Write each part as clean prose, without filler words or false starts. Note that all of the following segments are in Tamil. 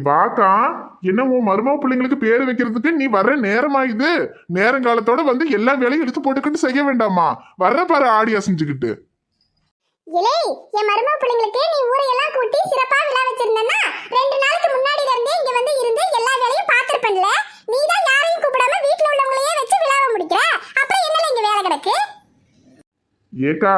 வாக்கா, என்ன உன் மருமக பிள்ளைங்களுக்கு பேரு வைக்கிறதுக்கு நீ வர்ற நேரமா இது? நேரங்காலத்தோட வந்து எல்லா வேலையும் எடுத்து போட்டுக்கிட்டு செய்ய வேண்டாமா? வர்ற பாரு ஆடியா செஞ்சுக்கிட்டு. இலே, என் மருமக பிள்ளைங்களுக்கு நீ ஊரையெல்லாம் கூட்டி சிறப்பா விழா வச்சிருந்தனா 2 நாளுக்கு முன்னாடில இருந்தே இங்க வந்து இருந்து எல்லா வேலையும் பாத்துறப்பன்ல. நீ தான் யாரையும் கூப்பிடாம வீட்ல உள்ளவங்களையே வச்சு விழாவை முடிக்கிற. அப்புறம் என்னல இங்க வேலை கிடக்கு? ஏக்கா,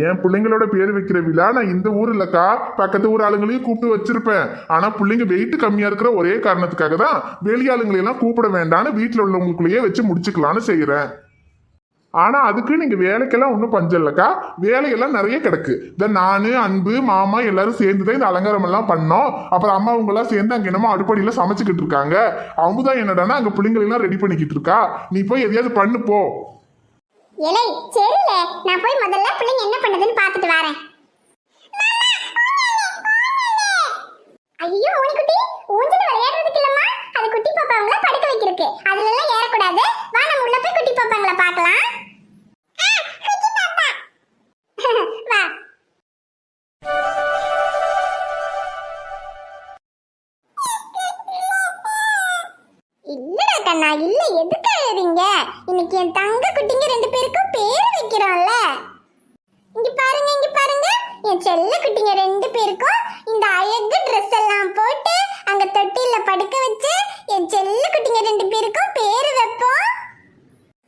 என் பிள்ளைங்களோட பேர் வைக்கிற விழா நான் இந்த ஊர் இல்லக்கா, பக்கத்து ஊர் ஆளுங்களையும் கூப்பிட்டு வச்சிருப்பேன். ஆனா பிள்ளைங்க வெயிட் கம்மியா இருக்கிற ஒரே காரணத்துக்காக தான் வெளியாளுங்களையெல்லாம் கூப்பிட வேண்டாம்னு வீட்டுல உள்ளவங்களுக்குள்ளேயே வச்சு முடிச்சுக்கலான்னு செய்யறேன். ஆனா அதுக்கு நீங்க வேலைக்கெல்லாம் ஒன்றும் பஞ்சம் இல்லக்கா, வேலையெல்லாம் நிறைய கிடக்கு. இந்த நானு, அன்பு, மாமா எல்லாரும் சேர்ந்துதான் இந்த அலங்காரம் எல்லாம் பண்ணோம். அப்புறம் அம்மா அவங்க எல்லாம் சேர்ந்து அங்க என்னமோ அடுப்படியில சமைச்சுக்கிட்டு இருக்காங்க. அவங்க தான் என்னடானா அங்க பிள்ளைங்களெல்லாம் ரெடி பண்ணிக்கிட்டு இருக்கா. நீ போய் எதையாவது பண்ணு போ. இலே, சரில, நான் போய் முதல்ல பிள்ளைங்க என்ன பண்ணுதுன்னு பார்த்துட்டு வரேன். ஐயோ மோனிக்குட்டி, ஊஞ்சல் விளையாடுறதுக்கு இல்லம்மா, அது குட்டி பாப்பாங்கள படுக்க வைக்கிறதுக்கு. அதுல எல்லாம் ஏறக்கூடாது. வா நம்ம உள்ள போய் குட்டி பாப்பாங்கள பார்க்கலாம். வா. இல்லடா கண்ணா, இல்ல, எதுக்கு அழுறீங்க? இன்னைக்கு என் தங்க குட்டிங்க 2 பேருக்கும் பேர் வைக்கிறோம்ல. இங்க பாருங்க, இங்க பாருங்க, என் செல்ல குட்டிங்க 2 பேருக்கும் இந்த அழகு ட்ரெஸ் எல்லாம் போட்டு அங்க தொட்டில படுக்க வச்சு என் செல்ல குட்டிங்க 2 பேருக்கும் பேர் வைப்போம்.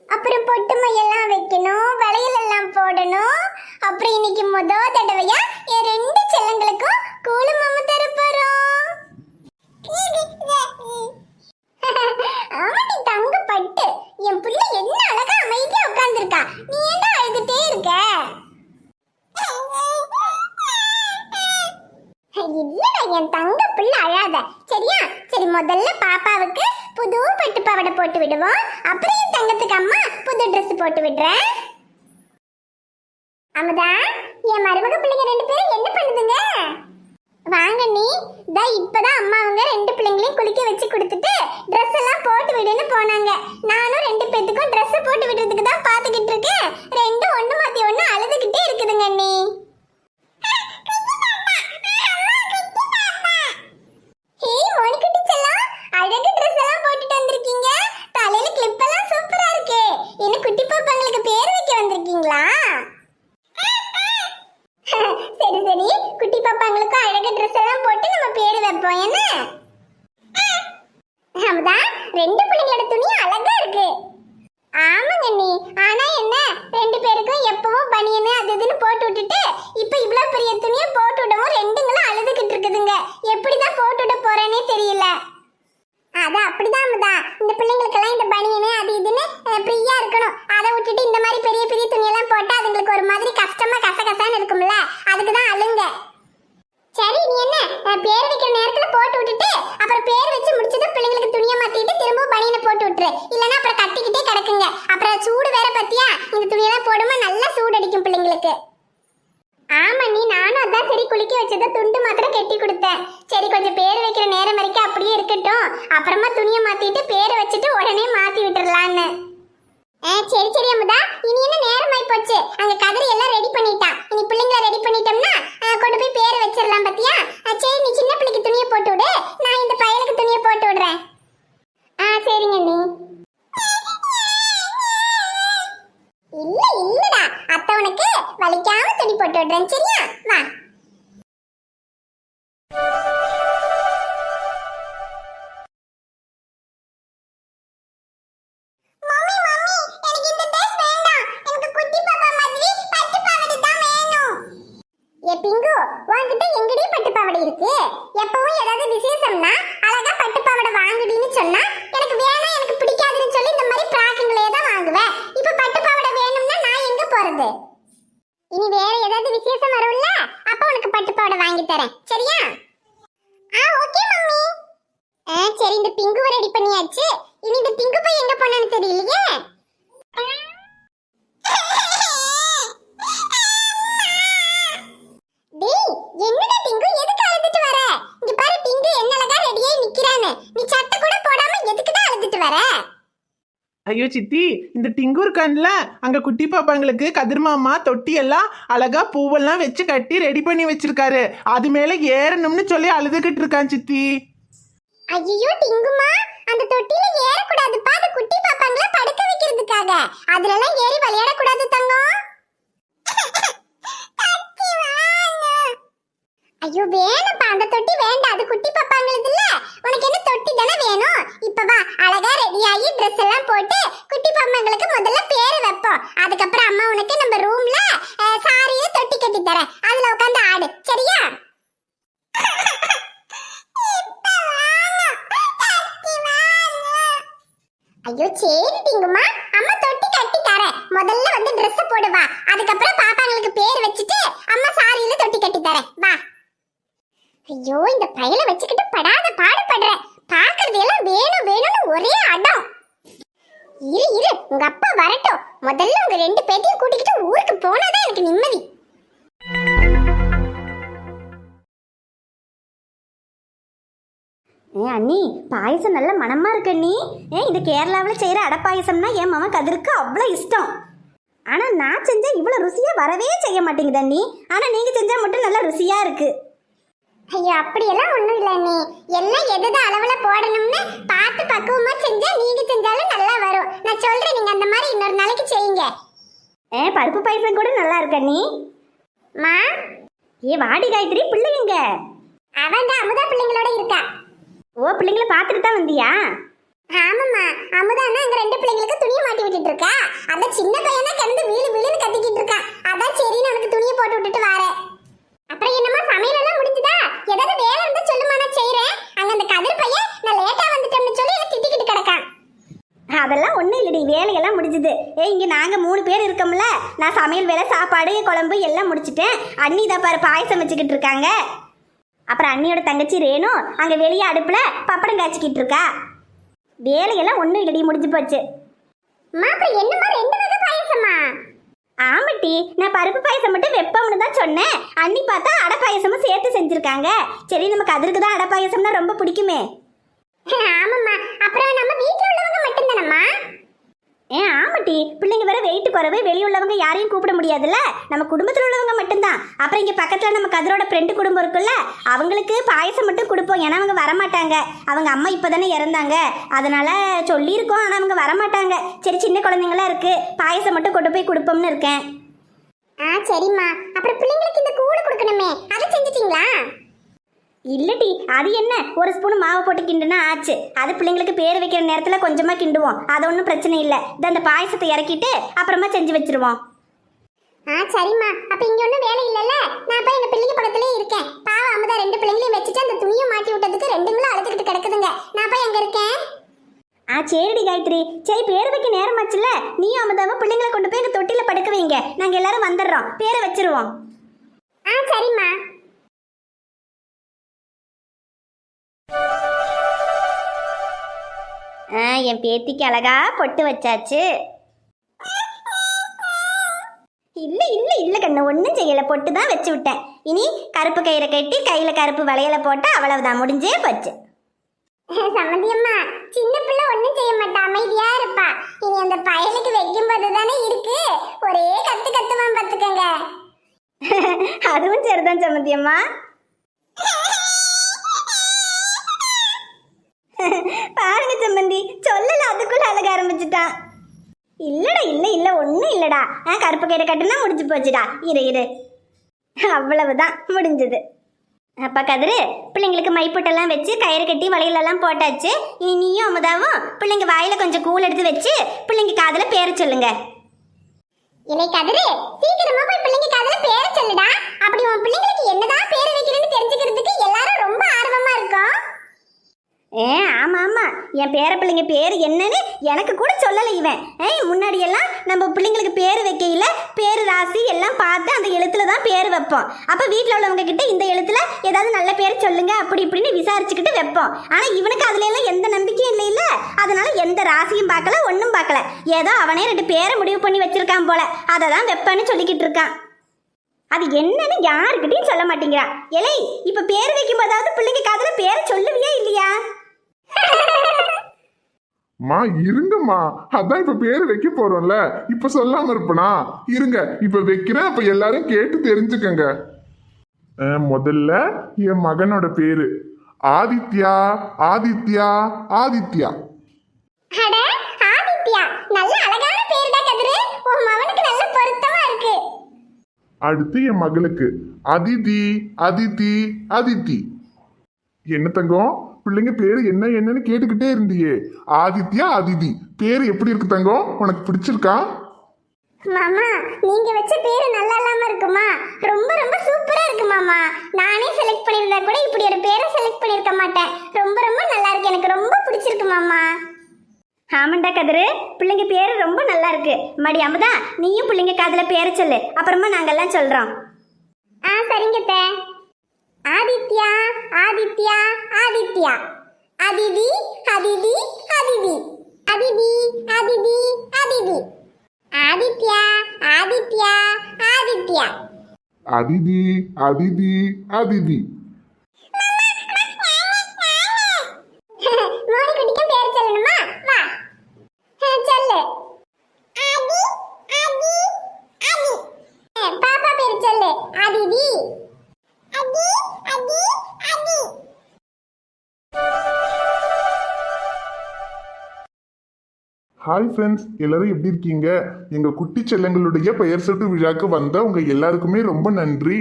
அப்புறம் பொட்டுமை எல்லாம் வைக்கணும், வளையல் எல்லாம் போடணும். அப்புறம் இன்னைக்கு முதல் தடவையா என் 2 செல்லங்களுக்கும் கூழு மாமா தர போறோம். ஆமாடி தங்க பட்டு, என் புள்ள என்ன அழகா அமைதியா உட்கார்ந்திருக்கா. நீ என்ன அழுதுட்டே இருக்க? இல்லடா என் தங்க புள்ள அழாத, சரியா? சரி, முதல்ல பாப்பாவுக்கு புது பட்டு பாவாடை போட்டு விடுவோம். அப்புறம் என் தங்கத்துக்கு அம்மா புது ட்ரெஸ் போட்டு விடுறேன். அமுதா, என் மருமக பிள்ளைங்க 2 பேரும் என்ன பண்ணுதுங்க? வாங்க நீ. இப்பதான் அம்மா அவங்க 2 பிள்ளைங்களையும் குளிக்க வச்சு கொடுத்துட்டு ட்ரெஸ் எல்லாம் போட்டு விடுன்னு போனாங்க. நானும் 2 பேத்துக்கும் ட்ரெஸ் போட்டு விடுறதுக்கு தான் பாத்துக்கிட்டு இருக்கேன். 2 ஒண்ணு மாத்தி ஒண்ணு அழுதுகிட்டே இருக்குதுங்க நீ. ஹேய் மோனிக்குட்டி செல்லம், அழகு ட்ரெஸ் எல்லாம் போட்டுட்டு வந்திருக்கீங்க. தலையில கிளிப் எல்லாம் சூப்பரா இருக்கு. என்ன குட்டி பாப்பாங்களுக்கு பேர் வைக்க வந்திருக்கீங்களா? சரி சரி, குட்டி பாப்பாங்களுக்கு அழகு ட்ரெஸ் எல்லாம் போட்டு நம்ம பேர் வைப்போம். என்ன அமுதா, 2 பிள்ளைங்களோட துணி அழகா இருக்கு. ஆமாங்க நீ. ஆனா என்ன, 2 பேருக்கும் எப்பவும் பனியனு அது இதுன்னு போட்டு விட்டுட்டு இப்ப இவ்வளவு பெரிய துணியை போட்டு விடவும் 2ங்களும் அழுதுகிட்டு இருக்குதுங்க. எப்படிதான் போட்டு விட போறேன்னே தெரியல. அது அப்படிதான் அமுதா, இந்த பிள்ளைங்களுக்கெல்லாம் இந்த பனியனு அது இதுன்னு ஃப்ரீயா இருக்கணும். அதை விட்டுட்டு இந்த மாதிரி பெரிய பெரிய துணியெல்லாம் போட்டா அதுங்களுக்கு ஒரு மாதிரி கஷ்டமா கசகசான்னு இருக்கும்ல, அதுக்குதான் அழுங்க. சரி, நீ என்ன பேர் வைக்கிற நேரத்துல போட்டு விட்டுட்டு அப்புறம் பேர் வச்சு முடிச்சதும் பிள்ளைங்களுக்கு துணியை மாத்திட்டு திரும்ப பனியனை போட்டு விட்டுரு. இல்லைன்னா அப்புறம் கட்டிக்கிட்டே கிடக்குங்க. அப்புறம் சூடு வேற பத்தியா, இந்த துணியெல்லாம் போடுமா நல்லா சூடு அடிக்கும் பிள்ளைங்களுக்கு. ஆமா நீ, நானும் அதான் சரி குளிக்க வச்சதை துண்டு மாத்திரம் கட்டி கொடுத்தேன். சரி கொஞ்சம் பேர் வைக்கிற நேரம் வரைக்கும் அப்படியே இருக்கட்டும், அப்புறமா துணியை மாத்திட்டு பேரை வச்சுட்டு உடனே மாத்தி விட்டுறலான்னு. சரி சரி அமுதா, இனி என்ன நேரமாயி போச்சு. அங்க கதிரி எல்லாம் ரெடி பண்ணிட்டான். இனி பிள்ளைங்களை ரெடி பண்ணிட்டோம்னா கொண்டு போய் பேர் வச்சிடலாம் பத்தியா. சரி, நீ சின்ன பிள்ளைக்கு துணியை போட்டு விடு, நான் இந்த பையனுக்கு துணியை போட்டு விடுறேன். சரிங்க நீ. இல்ல இல்லடா அத்தை, உனக்கு வலிக்காம துணி போட்டு விடுறேன், சரியா? வா. பிங்கு, உன்கிட்ட எங்கடி பட்டு பாவாடை இருக்கு? எப்பவும் ஏதாவது விசேஷம்னா அழகா பட்டு பாவாடை வாங்குடின்னு சொன்னா எனக்கு வேணாம் எனக்கு பிடிக்காதுன்னு சொல்லி இந்த மாதிரி பிராக்குங்களே தான் வாங்குவேன். இப்ப பட்டு பாவாடை வேணும்னா நான் எங்க போறது? இனி வேற ஏதாவது விசேஷம் வரும்ல, அப்ப உனக்கு பட்டு பாவாடை வாங்கி தரேன், சரியா? Okay mummy. சரி, இந்த பிங்குவை ரெடி பண்ணியாச்சு. இனி இந்த பிங்கு போய் எங்க போனான்னு தெரியலையே. என்னடா டிங்கு, எதுக்கு அழுதுட்டு வர? இங்க பாரு டிங்கு, என்ன அழகா ரெடியா நிக்கறானே. நீ சட்டை கூட போடாம எதுக்கு தான் அழுதுட்டு வர? ஐயோ சித்தி, இந்த டிங்கூர் கண்ல அங்க குட்டி பாப்பாங்களுக்கு கதிர்மாமா தொட்டி எல்லாம் அழகா பூவெல்லாம் வச்சு கட்டி ரெடி பண்ணி வச்சிருக்காரு. அது மேல ஏறணும்னு சொல்லி அழுதுகிட்டு இருக்கான் சித்தி. ஐயோ டிங்குமா, அந்த தொட்டில ஏறக்கூடாதுப்பா. அது குட்டி பாப்பாங்கள படுக்க வைக்கிறதுக்காக. அதுலலாம் ஏறி விளையாட கூடாது தங்கம். ஐயோ வேணாம்ப்பா, அந்த தொட்டி வேண்டாம். அது குட்டி பாப்பாங்களுக்கு இல்ல. உனக்கு என்ன தொட்டி தானே வேணும்? இப்ப வா, அழகா ரெடியாகி ட்ரெஸ் எல்லாம் போட்டு குட்டி பாப்பாங்களுக்கு முதல்ல பேரு வைப்போம். அதுக்கப்புறம் அம்மா உனக்கு நம்ம ரூம்ல சாரியில தொட்டி கட்டி தரேன். அதுல உட்காந்து ஆடு, சரியா? ஐயோ சரி டிங்குமா, அம்மா தொட்டி கட்டி தரேன். முதல்ல வந்து Dress போடுவா. அதுக்கப்புறம் பாப்பாங்களுக்கு பேர் வச்சுட்டு அம்மா சாரியில தொட்டி கட்டி தரேன். வா. ஐயோ இந்த பையல வச்சுக்கிட்டு படாத பாடுபடுறேன். பாக்குறது எல்லாம் வேணும் வேணும்னு ஒரே அடம். இரு உங்க அப்பா வரட்டும். முதல்ல உங்க 2 பேத்தையும் கூட்டிக்கிட்டு ஊருக்கு போனாதான் எனக்கு நிம்மதி. அண்ணி பாயசம் நல்ல மனமா இருக்கு அண்ணி. இது கேரளாவில் செய்கிற அடை பாயசம்னா என் மாமன் கதிருக்கு அவ்வளோ இஷ்டம். ஆனால் நான் செஞ்சால் இவ்வளோ ருசியாக வரவே செய்ய மாட்டேங்குது அண்ணி. ஆனால் நீங்கள் செஞ்சால் மட்டும் நல்லா ருசியாக இருக்கு. ஐயோ அப்படியெல்லாம் ஒண்ணும் இல்ல நீ. எல்லாம் எது அளவுல போடணும்னு பார்த்து பக்குவமா செஞ்சா நீங்க செஞ்சாலும் நல்லா வரும். நான் சொல்றேன், நீங்க அந்த மாதிரி இன்னொரு நாளைக்கு செய்யுங்க. பருப்பு பாயசம் கூட நல்லா இருக்கு அண்ணி. மா வாடி காயத்ரி, பிள்ளைங்க அவன் தான் அமுதா பிள்ளைங்களோட இருக்கா. ஓ, பிள்ளைங்களை பார்த்துட்டு தான் வந்தியா? ஆமாம்மா, அமுதானா அங்க 2 பிள்ளைங்களுக்கு துணியை மாட்டி விட்டுட்டு இருக்கா. அந்த சின்ன பையனா கிடந்து வீடு வீடுன்னு கத்திக்கிட்டு இருக்கான். அதான் சரின்னு அவனுக்கு துணியை போட்டு விட்டுட்டு வரேன். அப்புறம் என்னமா சமையல் எல்லாம் முடிஞ்சுதா? ஏதாவது வேலை இருந்தா சொல்லுமா, நான் செய்றேன். அங்க அந்த கதிர் பையன் நான் லேட்டா வந்துட்டேன்னு சொல்லி என்ன திட்டிக்கிட்டு கிடக்கான். அதெல்லாம் ஒன்றும் இல்லடி, வேலையெல்லாம் முடிஞ்சுது. இங்கே நாங்கள் 3 பேர் இருக்கோம்ல. நான் சமையல் வேலை, சாப்பாடு, குழம்பு எல்லாம் முடிச்சிட்டேன். அண்ணி தான் பாரு பாயசம் வச்சுக்கிட்டு இருக்காங்க. அப்புறம் அண்ணியோட தங்கச்சி ரேணு அங்கே வெளியே அடுப்பில் பப்படம் காய்ச்சிக்கிட்டு இருக்கா. வேலையெல்லாம் ஒன்றும் இல்லடி, முடிஞ்சு போச்சு. அப்புறம் என்னமா 2 வகை பாயசமா? ஆமாட்டி, நான் பருப்பு பாயசம் மட்டும் வெப்பம்னு தான் சொன்னேன். அண்ணி பார்த்தா அடை பாயசமும் சேர்த்து செஞ்சுருக்காங்க. சரி, நமக்கு அதற்கு தான் அடை பாயசம்னா ரொம்ப பிடிக்குமே. ஆமாம்மா, அப்புறம் நம்ம வீட்டில் உள்ளவங்க மட்டும்தானம்மா? ஆமாட்டி, பிள்ளைங்க வேற வெயிட் குறைவு, வெளியுள்ளவங்க யாரையும் கூப்பிட முடியாதுல்ல. நம்ம குடும்பத்தில் உள்ளவங்க மட்டும்தான். அப்புறம் இங்கே பக்கத்தில் நம்ம கதிரோட ஃப்ரெண்டு குடும்பம் இருக்குல்ல, அவங்களுக்கு பாயசம் மட்டும் கொடுப்போம். ஏன்னா அவங்க வரமாட்டாங்க. அவங்க அம்மா இப்போ தானே இறந்தாங்க, அதனால சொல்லியிருக்கோம். ஆனால் அவங்க வரமாட்டாங்க. சரி, சின்ன குழந்தைங்களாம் இருக்கு, பாயசம் மட்டும் கொண்டு போய் கொடுப்போம்னு இருக்கேன். சரிம்மா. அப்புறம் பிள்ளைங்களுக்கு இந்த கூடு கொடுக்கணுமே, அதை செஞ்சிட்டீங்களா? இல்லடி, அது என்ன, ஒரு ஸ்பூன் மாவு போட்டு கிண்டுனா ஆச்சு. அது பிள்ளைங்களுக்கு பேர் வைக்கிற நேரத்தில் கொஞ்சமாக கிண்டுவோம். அது ஒன்றும் பிரச்சனை இல்லை. அந்த பாயசத்தை இறக்கிட்டு அப்புறமா செஞ்சு வச்சிருவோம். சரிம்மா. அப்ப இங்க ஒன்றும் வேலை இல்லைல்ல. நான் போய் எங்க பிள்ளைங்க பக்கத்துலேயே இருக்கேன். பாவம் அமுதா 2 பிள்ளைங்களையும் வச்சுட்டு அந்த துணியை மாட்டி விட்டதுக்கு 2ங்களும் அழுதுகிட்டு கிடக்குதுங்க. நான் போய் அங்க இருக்கேன். சரிடி காயத்ரி. சரி, பேர் வைக்க நேரமாச்சுல்ல, நீயும் அமுதாவும் பிள்ளைங்களை கொண்டு போய் எங்கள் தொட்டியில் படுக்க வைங்க. நாங்கள் எல்லாரும் வந்துடுறோம், பேரை வச்சிருவோம். சரிம்மா. என் பேத்திக்கு அழகா பொட்டு வச்சாச்சு. இல்லை இல்லை இல்லை கண்ணு, ஒன்றும் செய்யலை, பொட்டு தான் வச்சு விட்டேன். இனி கருப்பு கயிறை கட்டி கையில் கருப்பு வளையலை போட்டு அவ்வளவுதான், முடிஞ்சே போச்சு. சம்மந்தியம்மா, சின்ன பிள்ளை ஒன்றும் செய்ய மாட்டா, அமைதியா இருப்பா. இனி அந்த பயலுக்கு வைக்கும் போது தானே இருக்கு, ஒரே கத்து கத்துவான் பார்த்துக்கங்க. அதுவும் சரிதான் சம்மந்தியம்மா. பாருங்க சம்மந்தி, சொல்லல அதுக்குள்ள அழக ஆரம்பிச்சுட்டான். இல்லடா, இல்லை இல்லை, ஒன்றும் இல்லடா. கருப்பு கயிறை கட்டுனா முடிஞ்சு போச்சுடா. இரு, அவ்வளவுதான், முடிஞ்சது. அப்பா கதிரு, பிள்ளைங்களுக்கு மைப்பொட்டெல்லாம் வச்சு கயிறு கட்டி வளையலெல்லாம் போட்டாச்சு. இனி நீயும் அமுதாவும் பிள்ளைங்க வாயில கொஞ்சம் கூழ் எடுத்து வச்சு பிள்ளைங்க காதுல பேர சொல்லுங்க. இல்லை கதிரு, சீக்கிரமா போய் பிள்ளைங்க காதுல பேர சொல்லுடா. அப்படி உன் பிள்ளைங்களுக்கு என்னதான் பேர் வைக்கிறேன்னு தெரிஞ்சுக்கிறதுக்கு எல்லாரும் ரொம்ப ஆர்வமா இருக்கோம். ஆமாம் ஆமாம், என் பேர பிள்ளைங்க பேர் என்னன்னு எனக்கு கூட சொல்லலை இவன். முன்னாடியெல்லாம் நம்ம பிள்ளைங்களுக்கு பேர் வைக்கையில் பேர் ராசி எல்லாம் பார்த்து அந்த எழுத்துல தான் பேர் வைப்போம். அப்போ வீட்டில் உள்ளவங்க கிட்ட இந்த எழுத்துல ஏதாவது நல்ல பேர் சொல்லுங்க அப்படி இப்படின்னு விசாரிச்சுக்கிட்டு வைப்போம். ஆனால் இவனுக்கு அதுல எல்லாம் எந்த நம்பிக்கையும் இல்லை இல்லை. அதனால எந்த ராசியும் பார்க்கல, ஒன்றும் பார்க்கல. ஏதோ அவனே 2 பேரை முடிவு பண்ணி வச்சிருக்கான் போல, அதை தான் வைப்பேன்னு சொல்லிக்கிட்டு இருக்கான். அது என்னன்னு யாருக்கிட்டையும் சொல்ல மாட்டேங்கிறான். எலை, இப்போ பேர் வைக்கும் போதாவது பிள்ளைங்க காதுல பேரை சொல்லுவியா இல்லையா? மா இருங்கம்மா, அதான் இப்ப பேரு வைக்க போறோம்ல, இப்ப சொல்லாம இருப்பனா? இருங்க, இப்ப வைக்கிறேன். அப்ப எல்லாரும் கேட்டு தெரிஞ்சுக்கங்க. முதல்ல என் மகனோட பேரு ஆதித்யா ஆதித்யா ஆதித்யா. அட ஆதித்யா, நல்ல அழகான பேர் தான் கதிரு. உன் மகனுக்கு நல்ல பொருத்தமா இருக்கு. அடுத்து என் மகளுக்கு அதிதி அதிதி அதித்தி. என்ன தங்கம், பிள்ளைங்க பேரு என்ன என்னன்னு கேட்டுக்கிட்டே இருந்தியே. ஆதித்யா அதிதி பேரு எப்படி இருக்கு தங்கம், உனக்கு பிடிச்சிருக்கா? மாமா, நீங்க வச்ச பேரு நல்லா இல்லாம இருக்குமா? ரொம்ப ரொம்ப சூப்பரா இருக்கு மாமா. நானே செலக்ட் பண்ணிருந்தா கூட இப்படி ஒரு பேரை செலக்ட் பண்ணிருக்க மாட்டேன். ரொம்ப ரொம்ப நல்லா இருக்கு, எனக்கு ரொம்ப பிடிச்சிருக்கு மாமா. ஆமாண்டா கதிரு, பிள்ளைங்க பேர் ரொம்ப நல்லா இருக்கு. மடி அமுதா, நீயும் பிள்ளைங்க காதுல பேரை சொல்லு, அப்புறமா நாங்கெல்லாம் சொல்றோம். சரிங்க அத்தை. ஆதித்யா ஆதித்யா ஆதித்யா. அதிதி அதிதி அதிதி. அதிதி அதிதி அதிதி. ஆதித்யா ஆதித்யா ஆதித்யா. அதிதி அதிதி அதிதி. மோனிக்குட்டிக்கும் பேர் சொல்லணுமா? வா சொல்லு. ஆதி ஆதி ஆதி. பாப்பா பேர் சொல்லு. அதிதி அதி அதி அதி. ஹாய் ஃப்ரெண்ட்ஸ், எல்லாரும் எப்படி இருக்கீங்க? எங்க குட்டி செல்லங்களுடைய பெயர் சூட்டு விழாக்கு வந்த உங்க எல்லாருக்குமே ரொம்ப நன்றி.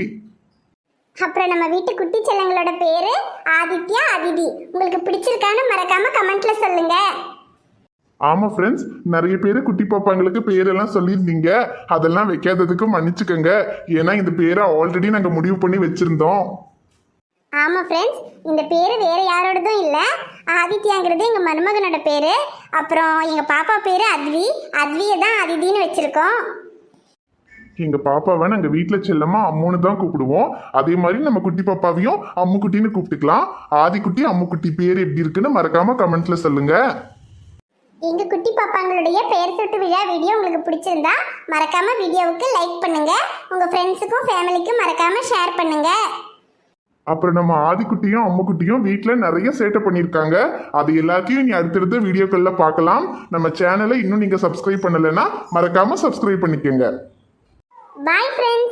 அப்புறம் நம்ம வீட்டு குட்டி செல்லங்களோட பேரு ஆதித்யா அதிதி. உங்களுக்கு பிடிச்சிருக்கான்னு மறக்காம கமெண்ட்ல சொல்லுங்க. ஆமா ஃப்ரெண்ட்ஸ், நிறைய பேர் குட்டி பாப்பாங்களுக்கு பேரெல்லாம் சொல்லியிருந்தீங்க. அதெல்லாம் வைக்காததுக்கு மன்னிச்சுக்கோங்க. ஏன்னா இந்த பேரை ஆல்ரெடி நாங்க முடிவு பண்ணி வச்சிருந்தோம். ஆமா ஃப்ரெண்ட்ஸ், இந்த பேரு வேற யாரோடதும் இல்ல. ஆதித்யாங்கிறது எங்க மருமகனோட பேரு. அப்புறம் எங்க பாப்பா பேரு அத்வி. அத்வியை தான் அதிதின்னு வச்சிருக்கோம். எங்க பாப்பாவை நாங்க வீட்டுல செல்லமா அம்முன்னு தான் கூப்பிடுவோம். அதே மாதிரி நம்ம குட்டி பாப்பாவையும் அம்முக்குட்டின்னு கூப்பிட்டுக்கலாம். ஆதிக்குட்டி அம்முக்குட்டி பேர் எப்படி இருக்குன்னு மறக்காம கமெண்ட்ல சொல்லுங்க. எங்க குட்டி பாப்பாங்களுடைய பெயர் சூட்டு விழா வீடியோ உங்களுக்கு பிடிச்சிருந்தா மறக்காம வீடியோவுக்கு லைக் பண்ணுங்க. உங்க ஃப்ரெண்ட்ஸுக்கும் ஃபேமிலிக்கும் மறக்காம ஷேர் பண்ணுங்க. அப்புறம் நம்ம ஆதிக்குட்டியும் அம்முக்குட்டியும் வீட்டுல நிறைய சேட்டை பண்ணியிருக்காங்க. அது எல்லாத்தையும் நீ அடுத்தடுத்த வீடியோக்கள்ல பார்க்கலாம். நம்ம சேனலை இன்னும் நீங்க சப்ஸ்கிரைப் பண்ணலைன்னா மறக்காம சப்ஸ்கிரைப் பண்ணிக்கோங்க. Bye friends.